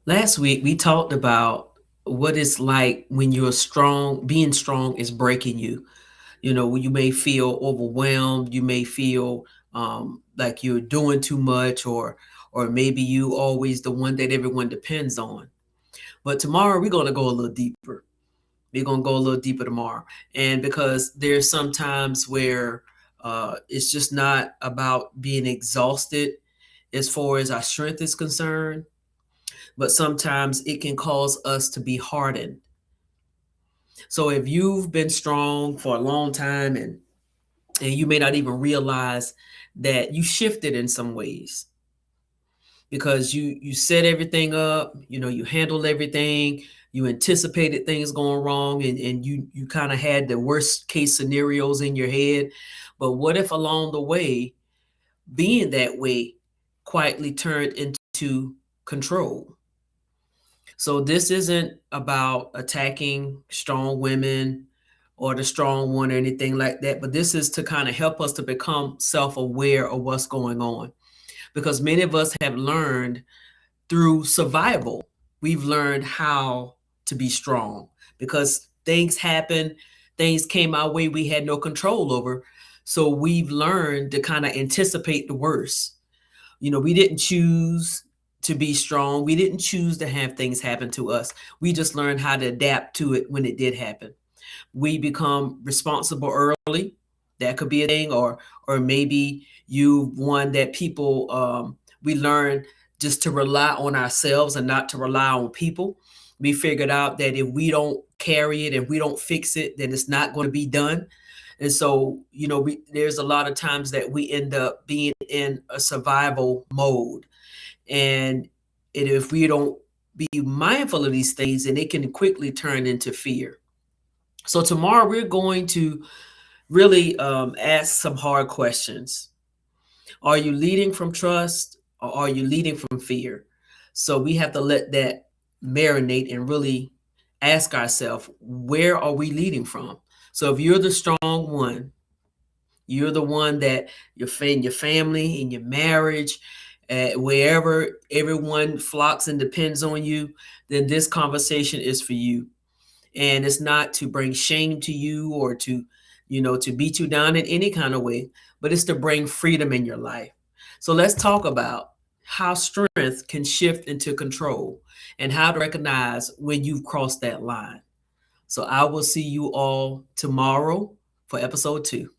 Last week, we talked about what it's like when you're strong, being strong is breaking you. You may feel overwhelmed, you may feel like you're doing too much, or maybe you always the one that everyone depends on. But tomorrow, we're going to go a little deeper. We're going to go a little deeper tomorrow. And because there's some times where it's just not about being exhausted as far as our strength is concerned, but sometimes it can cause us to be hardened. So if you've been strong for a long time and you may not even realize that you shifted in some ways because you set everything up, you handled everything, you anticipated things going wrong, and you kind of had the worst case scenarios in your head. But what if along the way, being that way quietly turned into control? So this isn't about attacking strong women or the strong one or anything like that, but this is to kind of help us to become self-aware of what's going on. Because many of us have learned through survival, we've learned how to be strong because things happen, things came our way we had no control over. So we've learned to kind of anticipate the worst. We didn't choose to be strong. We didn't choose to have things happen to us. We just learned how to adapt to it when it did happen. We become responsible early. That could be a thing, or maybe you one that people we learn just to rely on ourselves and not to rely on people. We figured out that if we don't carry it and we don't fix it, then it's not going to be done. And so, there's a lot of times that we end up being in a survival mode. And if we don't be mindful of these things, then it can quickly turn into fear. So, tomorrow we're going to really ask some hard questions. Are you leading from trust or are you leading from fear? So, we have to let that marinate and really ask ourselves, where are we leading from? So, if you're the strong one, you're the one that in your family, in your marriage, wherever everyone flocks and depends on you, then this conversation is for you. And it's not to bring shame to you or to beat you down in any kind of way, but it's to bring freedom in your life. So let's talk about how strength can shift into control and how to recognize when you've crossed that line. So I will see you all tomorrow for episode 2.